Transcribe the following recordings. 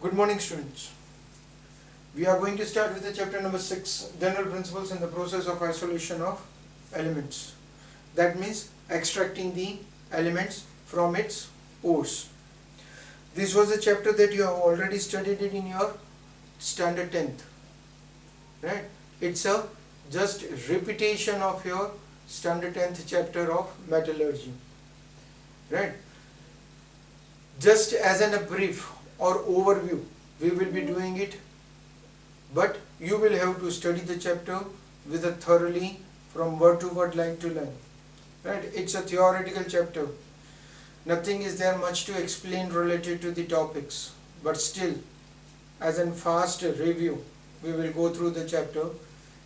Good morning, students. We are going to start with the chapter number 6, General Principles in the Process of Isolation of Elements. That means extracting the elements from its ores. This was a chapter that you have already studied it in your standard 10th. Right? It's a just repetition of your standard 10th chapter of metallurgy. Right? Just as a brief or overview, we will be doing it, but you will have to study the chapter with a thoroughly from word to word, line to line. Right? It's a theoretical chapter. Nothing is there much to explain related to the topics, but still, as a fast review, we will go through the chapter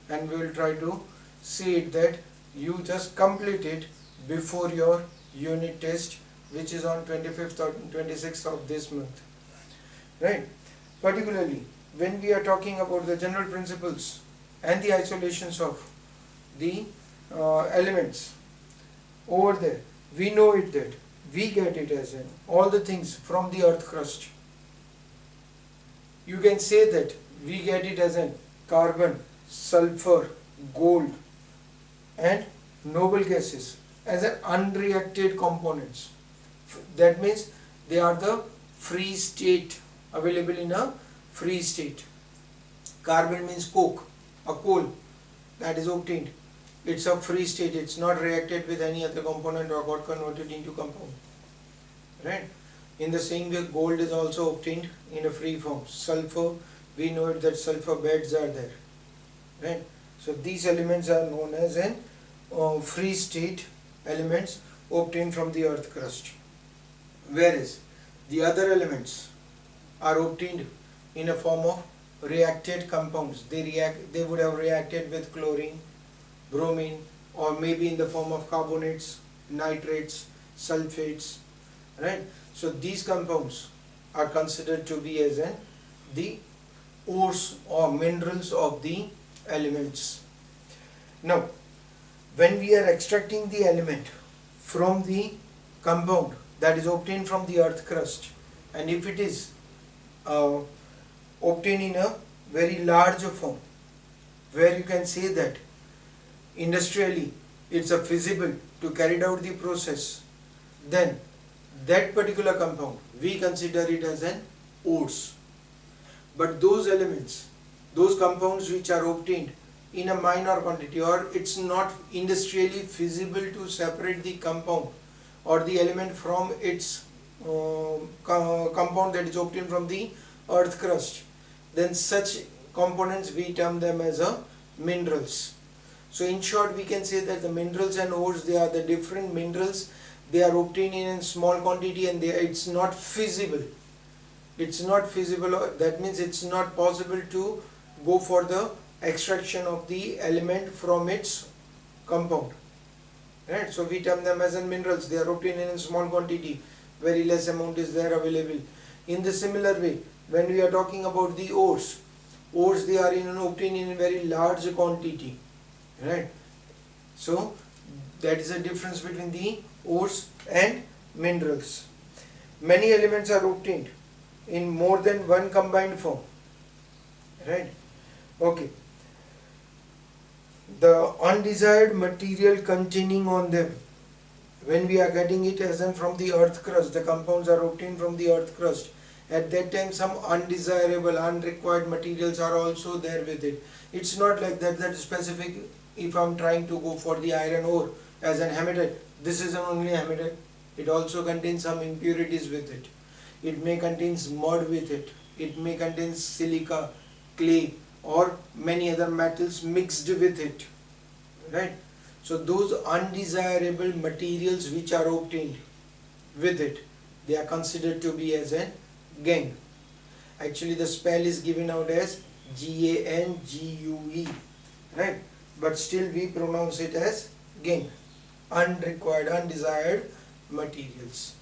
and we will try to see it that you just complete it before your unit test, which is on 25th or 26th of this month. Right? Particularly when we are talking about the general principles and the isolations of the elements, over there we know it that we get it as in all the things from the earth crust. You can say that we get it as in carbon, sulfur, gold and noble gases as an unreacted components. That means they are the free state, available in a free state. Carbon means coke, a coal that is obtained. It's a free state, it's not reacted with any other component or got converted into compound. Right? In the same way, gold is also obtained in a free form. Sulfur, we know it that sulfur beds are there. Right? So these elements are known as an free state elements obtained from the earth crust. Whereas the other elements are obtained in a form of reacted compounds. They would have reacted with chlorine, bromine, or maybe in the form of carbonates, nitrates, sulfates. Right? So these compounds are considered to be as the ores or minerals of the elements. Now, when we are extracting the element from the compound that is obtained from the earth crust, and if it is obtained in a very large form, where you can say that industrially it's a feasible to carry out the process, then that particular compound we consider it as an ores. But those elements, those compounds which are obtained in a minor quantity, or it's not industrially feasible to separate the compound or the element from its compound that is obtained from the earth crust, then such components we term them as a minerals. So in short, we can say that the minerals and ores, they are the different minerals. They are obtained in a small quantity and it's not feasible. It's not feasible, that means it's not possible to go for the extraction of the element from its compound. Right? So we term them as minerals. They are obtained in a small quantity, very less amount is there available. In the similar way, when we are talking about the ores, they are obtained in a very large quantity. Right? So that is the difference between the ores and minerals. Many elements are obtained in more than one combined form. Right? Okay. The undesired material containing on them, when we are getting it as from the earth crust, the compounds are obtained from the earth crust. At that time, some undesirable, unrequired materials are also there with it. It's not like that specific. If I'm trying to go for the iron ore as an hematite, this is only hematite. It also contains some impurities with it. It may contain mud with it. It may contain silica, clay, or many other metals mixed with it. Right? So those undesirable materials which are obtained with it, they are considered to be as a gangue. Actually the spell is given out as GANGUE. Right? But still we pronounce it as gangue. Unrequired, undesired materials.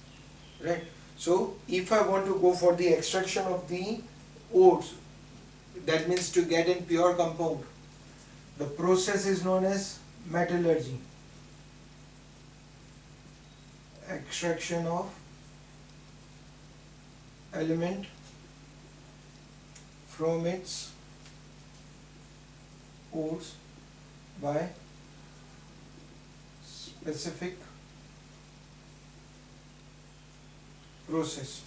Right? So if I want to go for the extraction of the ores, that means to get in pure compound, the process is known as metallurgy. Extraction of element from its ores by specific process.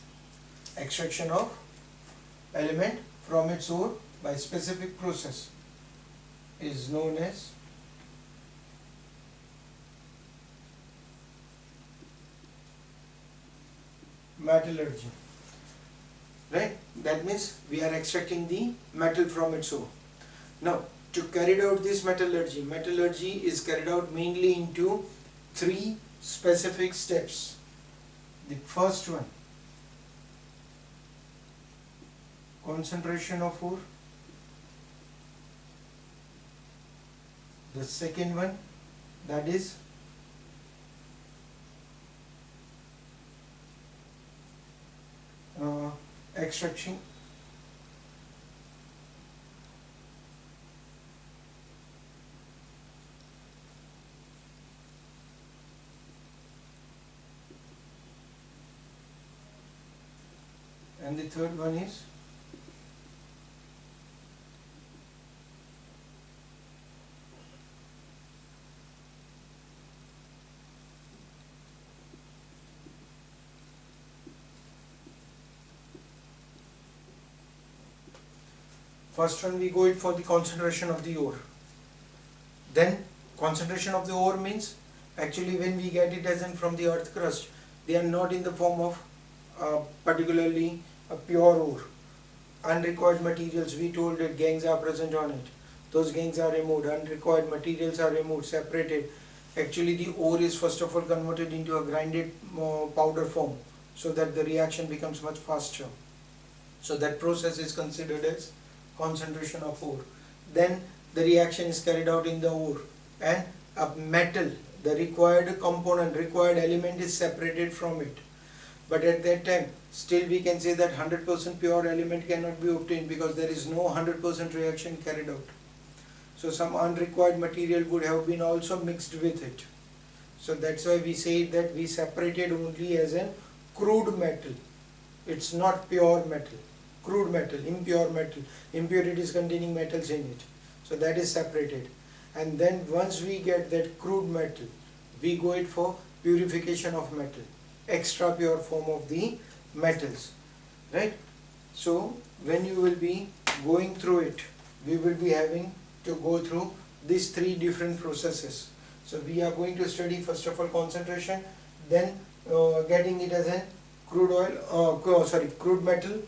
Extraction of element from its ore by specific process is known as metallurgy. Right? That means we are extracting the metal from its ore. Now, to carry out this metallurgy is carried out mainly into 3 specific steps. The first one, concentration of ore. The second one, that is extraction. And the third one is first one, we go in for the concentration of the ore. Then concentration of the ore means actually when we get it as in from the earth crust, they are not in the form of particularly a pure ore. Unrequired materials, we told that gangs are present on it. Those gangs are removed, unrequired materials are removed, separated. Actually the ore is first of all converted into a grinded powder form so that the reaction becomes much faster. So that process is considered as concentration of ore. Then the reaction is carried out in the ore and a metal, the required component, required element is separated from it. But at that time, still we can say that 100% pure element cannot be obtained because there is no 100% reaction carried out. So some unrequired material would have been also mixed with it. So that's why we say that we separated only as an crude metal. It's not pure metal. Crude metal, impure metal, impurities containing metals in it. So that is separated. And then once we get that crude metal, we go it for purification of metal, extra pure form of the metals, right? So when you will be going through it, we will be having to go through these 3 different processes. So we are going to study first of all concentration, then getting it as a crude oil, crude metal,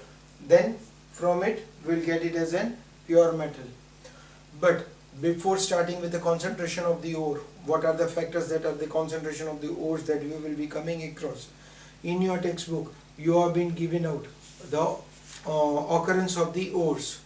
then from it we will get it as a pure metal. But before starting with the concentration of the ore, what are the factors that are the concentration of the ores that you will be coming across? In your textbook, you have been given out the occurrence of the ores,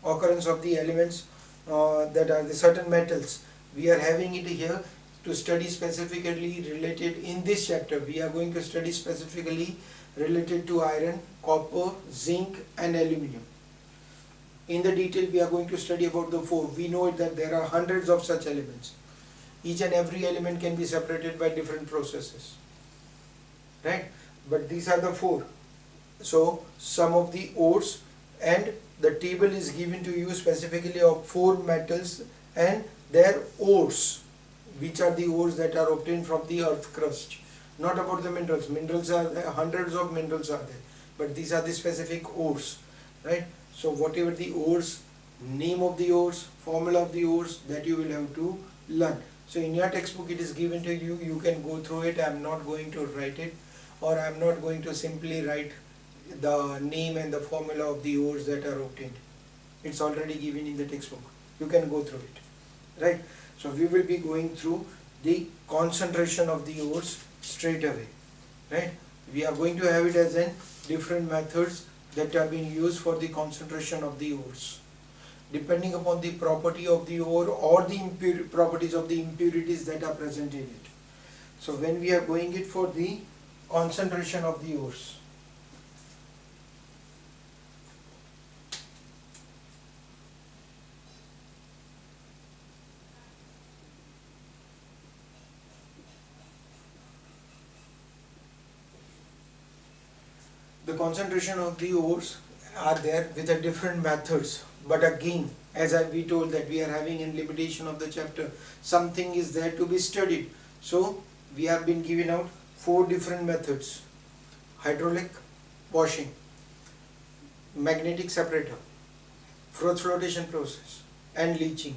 occurrence of the elements that are the certain metals. We are having it here to study specifically related in this chapter. We are going to study specifically related to iron, copper, zinc and aluminium. In the detail we are going to study about the 4. We know that there are hundreds of such elements. Each and every element can be separated by different processes, right? But these are the 4. So some of the ores, and the table is given to you specifically of 4 metals and their ores, which are the ores that are obtained from the earth crust. Not about the minerals. Minerals are there, hundreds of minerals are there, but these are the specific ores, right? So whatever the ores, name of the ores, formula of the ores, that you will have to learn. So in your textbook it is given to you, you can go through it. I am not going to write it, or I am not going to simply write the name and the formula of the ores that are obtained. It's already given in the textbook. You can go through it, right? So we will be going through the concentration of the ores straight away, right? We are going to have it as in different methods that are being used for the concentration of the ores, depending upon the property of the ore or the properties of the impurities that are present in it. So when we are going it for the concentration of the ores, the concentration of the ores are there with a different methods, but again, as we told that we are having a limitation of the chapter, something is there to be studied. So we have been given out 4 different methods: hydraulic, washing, magnetic separator, froth flotation process, and leaching.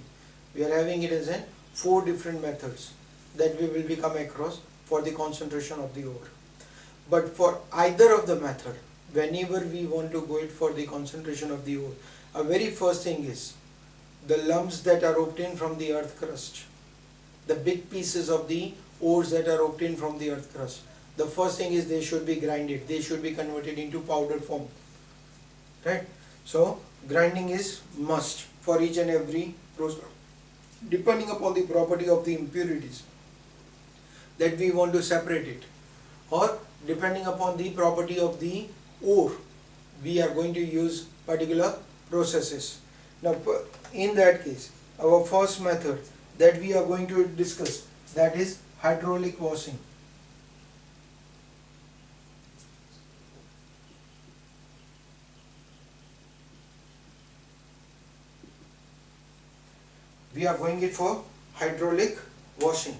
We are having it as in 4 different methods that we will be come across for the concentration of the ore. But for either of the method, whenever we want to go it for the concentration of the ore, a very first thing is the lumps that are obtained from the earth crust, the big pieces of the ores that are obtained from the earth crust. The first thing is they should be grinded, they should be converted into powder form, right? So grinding is must for each and every process, depending upon the property of the impurities that we want to separate it, or depending upon the property of the ore, we are going to use particular processes. Now in that case, our first method that we are going to discuss, that is hydraulic washing. We are going it for hydraulic washing.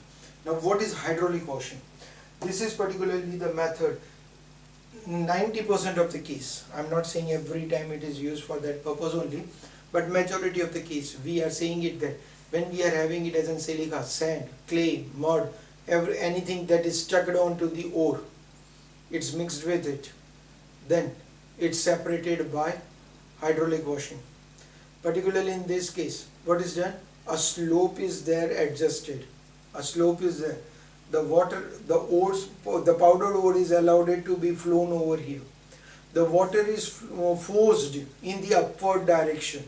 Now what is hydraulic washing? This is particularly the method 90% of the case. I am not saying every time it is used for that purpose only, but majority of the case we are saying it that when we are having it as in silica, sand, clay, mud, anything that is stuck onto the ore, it's mixed with it, then it's separated by hydraulic washing. Particularly in this case, what is done? A slope is there adjusted. A slope is there. The water, the ores, the powdered ore is allowed it to be flown over here. The water is forced in the upward direction.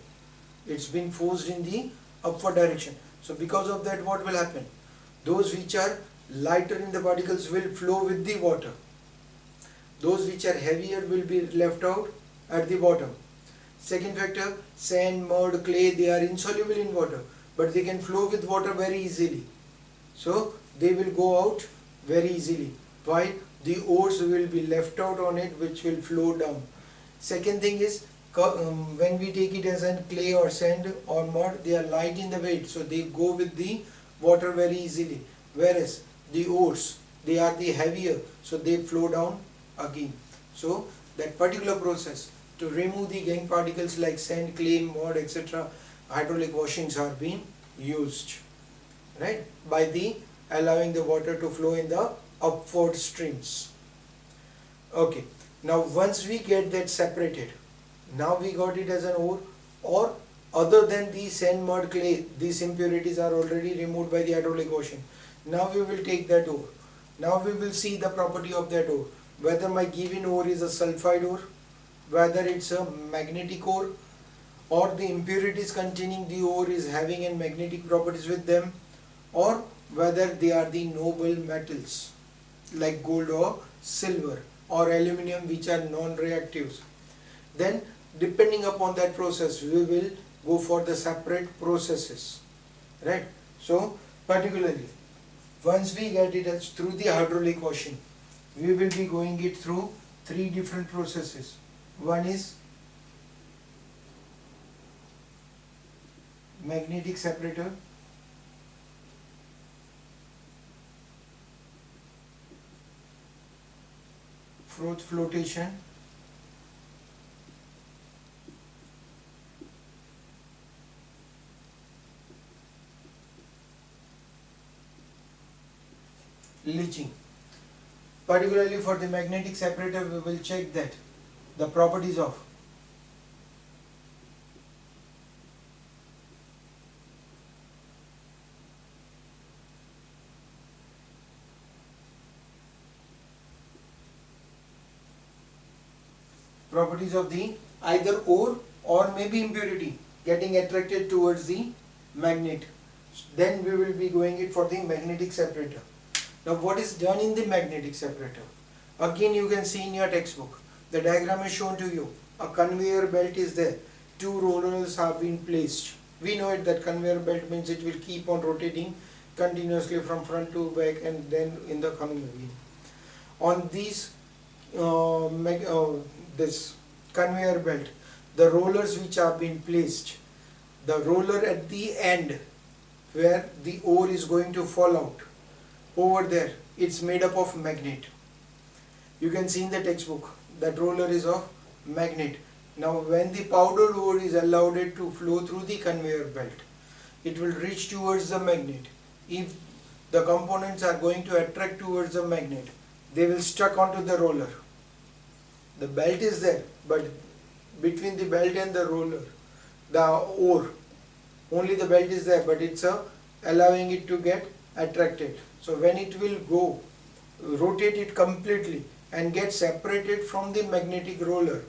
It's been forced in the upward direction. So because of that, what will happen? Those which are lighter in the particles will flow with the water. Those which are heavier will be left out at the bottom. Second factor, sand, mud, clay, they are insoluble in water, but they can flow with water very easily. So they will go out very easily, while the ores will be left out on it, which will flow down. Second thing is, when we take it as a clay or sand or mud, they are light in the weight, so they go with the water very easily. Whereas the ores, they are the heavier, so they flow down again. So that particular process to remove the gangue particles like sand, clay, mud, etc., hydraulic washings are being used, right, by the allowing the water to flow in the upward streams. Okay, now once we get that separated, now we got it as an ore, or other than the sand, mud, clay, these impurities are already removed by the hydraulic washing. Now we will take that ore. Now we will see the property of that ore, whether my given ore is a sulfide ore, whether it's a magnetic ore, or the impurities containing the ore is having a magnetic properties with them, or whether they are the noble metals like gold or silver or aluminum, which are non-reactives. Then depending upon that process, we will go for the separate processes, right? So particularly once we get it as through the hydraulic washing, we will be going it through 3 different processes. One is magnetic separator, froth flotation, leaching. Particularly for the magnetic separator, we will check that the properties of the either ore or maybe impurity getting attracted towards the magnet. Then we will be going it for the magnetic separator. Now what is done in the magnetic separator? Again, you can see in your textbook, the diagram is shown to you. A conveyor belt is there. 2 rollers have been placed. We know it that conveyor belt means it will keep on rotating continuously from front to back and then in the coming again. On these this conveyor belt, the rollers which are being placed, the roller at the end where the ore is going to fall out, over there it's made up of magnet. You can see in the textbook that roller is of magnet. Now when the powdered ore is allowed it to flow through the conveyor belt, it will reach towards the magnet. If the components are going to attract towards the magnet, they will stuck onto the roller. The belt is there, but between the belt and the roller, the ore, only the belt is there, but it's allowing it to get attracted. So when it will go, rotate it completely and get separated from the magnetic roller,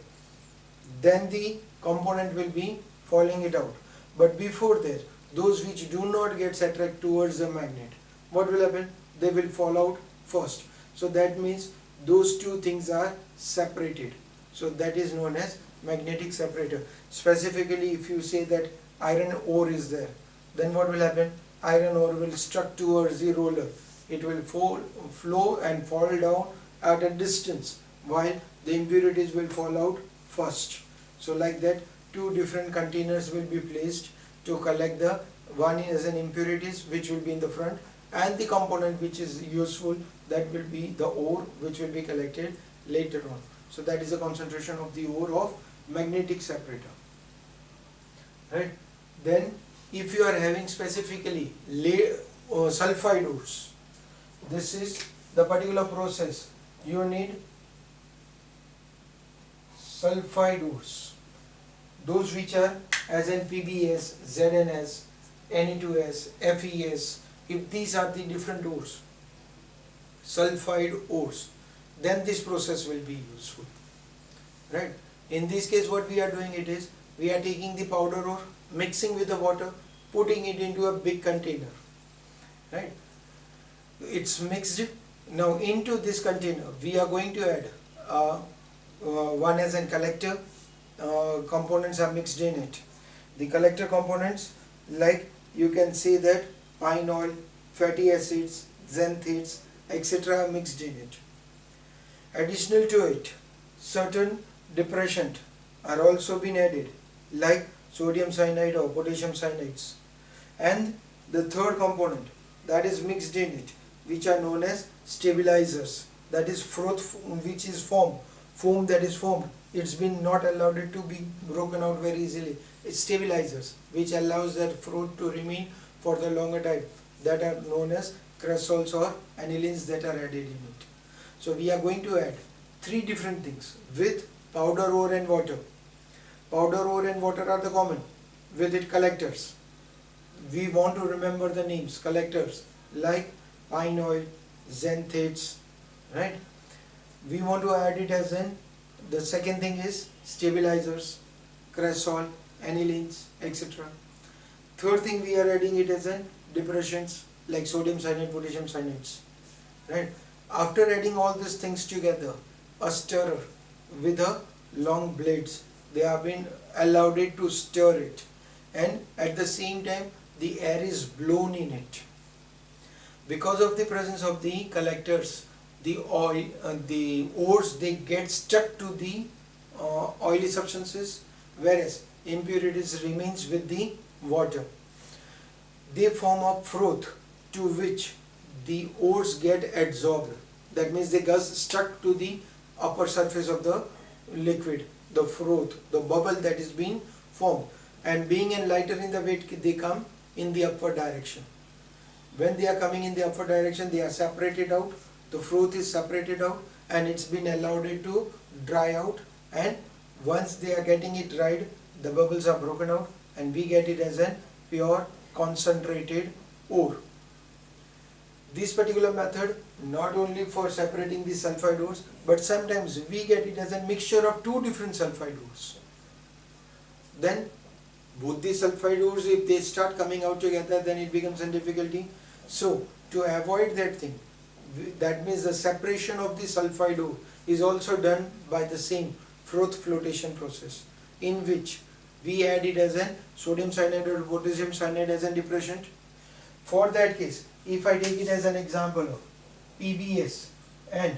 then the component will be falling it out. But before that, those which do not get attracted towards the magnet, what will happen? They will fall out first. So that means those two things are separated. So that is known as magnetic separator. Specifically, if you say that iron ore is there, then what will happen? Iron ore will struck towards the roller. It will flow and fall down at a distance, while the impurities will fall out first. So like that, two different containers will be placed to collect the one as an impurities, which will be in the front, and the component which is useful, that will be the ore, which will be collected later on. So that is the concentration of the ore of magnetic separator. Right? Then if you are having specifically sulfide ores, this is the particular process. You need sulfide ores, those which are as in PBS, ZNS, Ne2S, FES. If these are the different ores, sulfide ores, then this process will be useful. Right? In this case, what we are doing it is, we are taking the powder ore, mixing with the water, putting it into a big container. Right? It's mixed. Now into this container, we are going to add one as a collector. Components are mixed in it. The collector components, like you can see that pine oil, fatty acids, xanthates, etc. are mixed in it. Additional to it, certain depressant are also been added, like sodium cyanide or potassium cyanides. And the third component that is mixed in it, which are known as stabilizers, that is froth which is formed, foam that is formed, it's been not allowed it to be broken out very easily. It's stabilizers which allows that froth to remain for the longer time, that are known as cresols or anilines that are added in it. So we are going to add three different things with powder ore and water. Powder ore and water are the common, with it collectors. We want to remember the names, collectors like pine oil, xanthates, right? We want to add it as in, the second thing is stabilizers, cresol, anilines, etc. Third thing, we are adding it as in depressants like sodium cyanide, potassium cyanides, right? After adding all these things together, a stirrer with a long blades, they have been allowed it to stir it, and at the same time the air is blown in it. Because of the presence of the collectors, the oil, the ores, they get stuck to the oily substances, whereas impurities remains with the water. They form a froth to which the ores get adsorbed. That means they get stuck to the upper surface of the liquid, the froth, the bubble that is being formed. And being lighter in the weight, they come in the upward direction. When they are coming in the upward direction, they are separated out. The froth is separated out, and it's been allowed it to dry out. And once they are getting it dried, the bubbles are broken out, and we get it as a pure concentrated ore. This particular method, not only for separating the sulfide ores, but sometimes we get it as a mixture of two different sulfide ores. Then both the sulfide ores, if they start coming out together, then it becomes a difficulty. So to avoid that thing, that means the separation of the sulfide ore is also done by the same froth flotation process, in which we add it as a sodium cyanide or potassium cyanide as a depressant. For that case, if I take it as an example of PBS and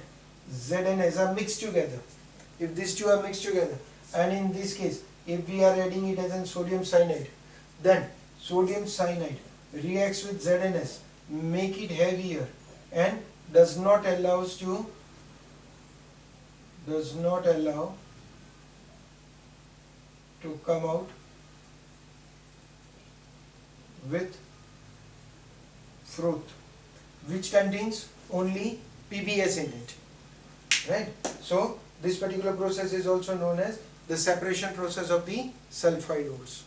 ZNS are mixed together, if these two are mixed together, and in this case if we are adding it as in sodium cyanide, then sodium cyanide reacts with ZnS, make it heavier, and does not allow to come out with froth which contains only PBS in it, right? So this particular process is also known as the separation process of the sulfide ores,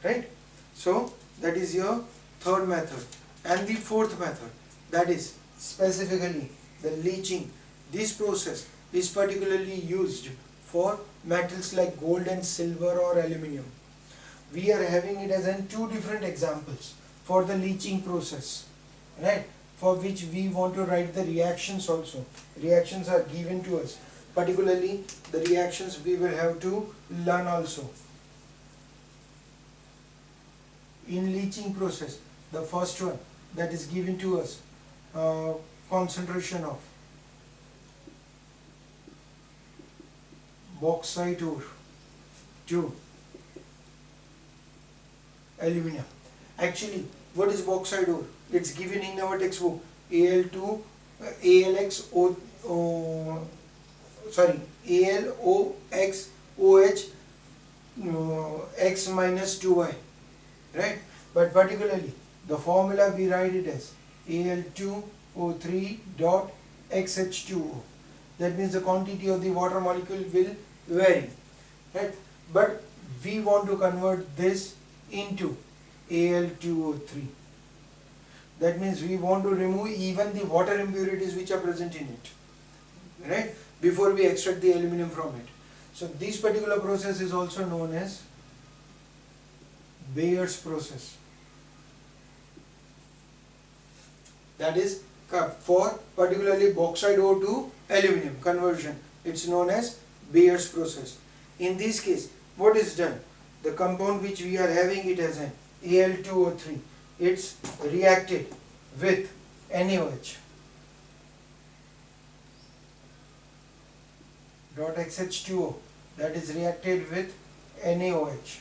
right? So that is your third method. And the fourth method, that is specifically the leaching. This process is particularly used for metals like gold and silver or aluminium. We are having it as in two different examples for the leaching process, right? For which we want to write the reactions also. Reactions are given to us. Particularly the reactions we will have to learn also. In leaching process, the first one that is given to us, concentration of bauxite ore to aluminum. Actually, what is bauxite ore? It's given in our textbook, ALOX OH X minus 2Y, right? But particularly the formula we write it as Al2O3 dot XH2O. That means the quantity of the water molecule will vary, right? But we want to convert this into Al2O3. That means we want to remove even the water impurities which are present in it, right? Before we extract the aluminum from it. So this particular process is also known as Bayer's process. That is for particularly bauxite ore to aluminum conversion. It's known as Bayer's process. In this case, what is done? The compound which we are having it as an Al2O3, it's reacted with NaOH dot XH2O, that is reacted with NaOH.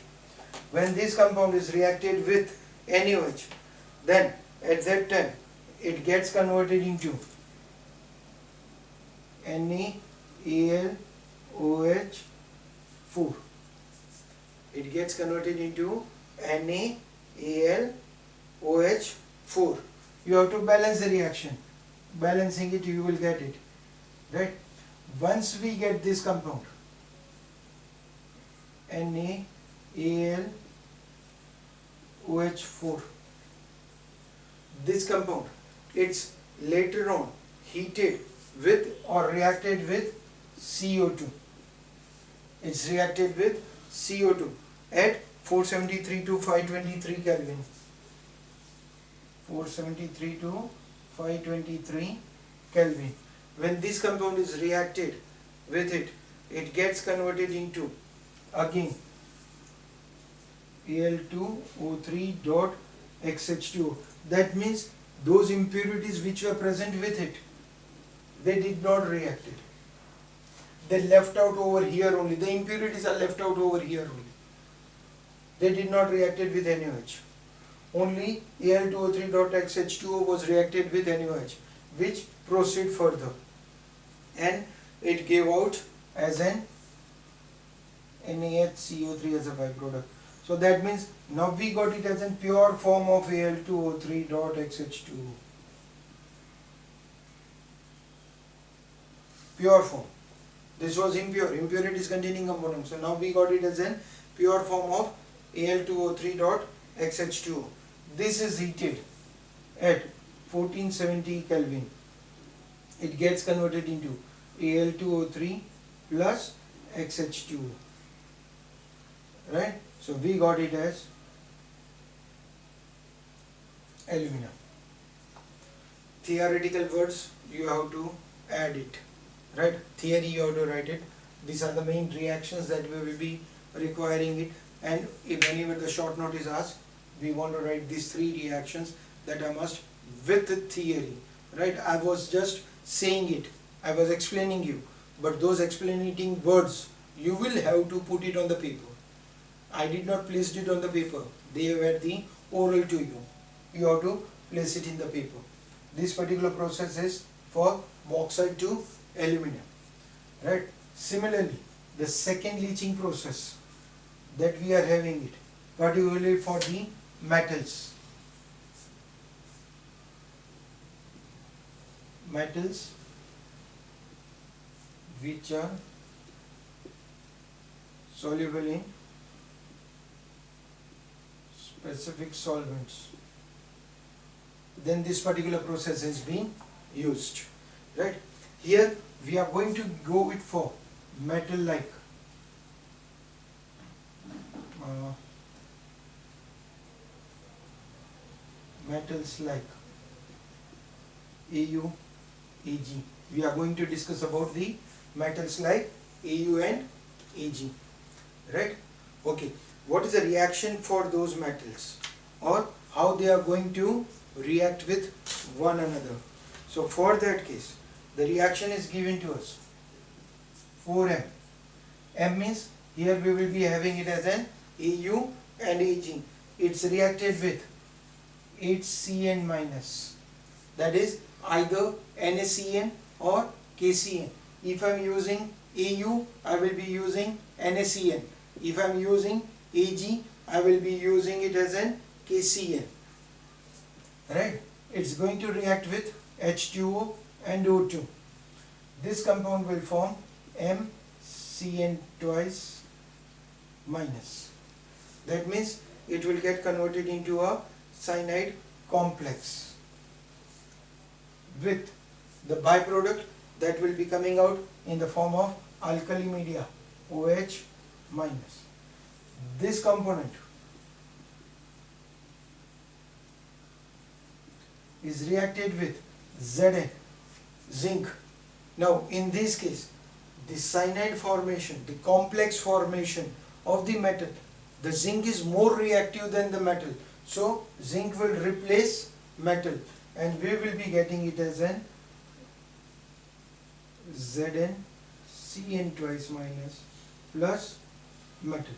When this compound is reacted with NaOH, then at that time it gets converted into NaAlOH4. It gets converted into NaAlOH4. You have to balance the reaction. Balancing it, you will get it, right? Once we get this compound, NaAlOH4, this compound, it's later on heated with or reacted with CO2. It's reacted with CO2 at 473 to 523 Kelvin. 473 to 523 Kelvin. When this compound is reacted with it, it gets converted into again Al2O3 dot XH2O. That means those impurities which were present with it, they did not react it. They left out over here only. The impurities are left out over here only. They did not react it with NaOH. Only Al2O3 dot XH2O was reacted with NaOH, which proceed further, and it gave out as an NaHCO3 as a byproduct. So that means now we got it as a pure form of Al2O3 dot XH2O. Pure form. This was impure, impurities containing component. So now we got it as a pure form of Al2O3 dot XH2O. This is heated at 1470 Kelvin. It gets converted into Al2O3 plus XH2O. Right? So we got it as aluminum. Theoretical words, you have to add it. Right? Theory you have to write it. These are the main reactions that we will be requiring it. And if whenever the short note is asked, we want to write these three reactions that are must with the theory. Right? I was just saying it. I was explaining you. But those explaining words you will have to put it on the paper. I did not place it on the paper. They were the oral to you. You have to place it in the paper. This particular process is for bauxite to aluminum. Right? Similarly, the second leaching process that we are having it, particularly for the metals. Metals which are soluble in specific solvents. Then this particular process is being used. Right? Here we are going to go it for metal like metals like Au, Ag. We are going to discuss about the metals like Au and Ag. Right? Okay. What is the reaction for those metals, or how they are going to react with one another? So for that case, the reaction is given to us 4M. M means here we will be having it as an Au and Ag. It's reacted with 8Cn minus. That is either NaCN or KCN. If I am using Au, I will be using NaCN. If I am using Ag, I will be using it as an KCN. Right? It's going to react with H2O and O2. This compound will form MCN twice minus. That means it will get converted into a cyanide complex with the byproduct that will be coming out in the form of alkali media, OH minus. This component is reacted with Zn, zinc. Now in this case, the cyanide formation, the complex formation of the metal, the zinc is more reactive than the metal. So zinc will replace metal and we will be getting it as an ZnCN twice minus plus metal.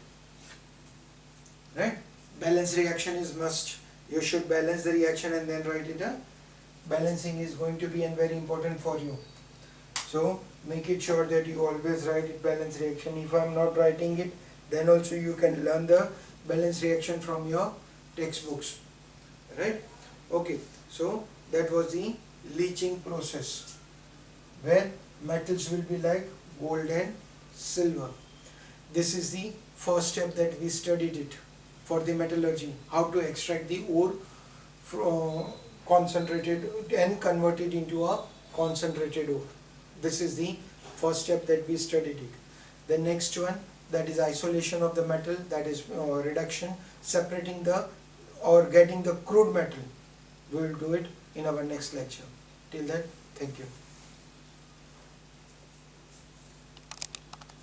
Right? Balance reaction is must. You should balance the reaction and then write it down. Balancing is going to be very important for you. So make it sure that you always write it balance reaction. If I am not writing it, then also you can learn the balance reaction from your textbooks. Right? Okay. So that was the leaching process where metals will be like gold and silver. This is the first step that we studied it for the metallurgy, how to extract the ore from concentrated and convert it into a concentrated ore. This is the first step that we studied it. The next one, that is isolation of the metal, that is reduction, separating the or getting the crude metal. We will do it in our next lecture. Till then, thank you.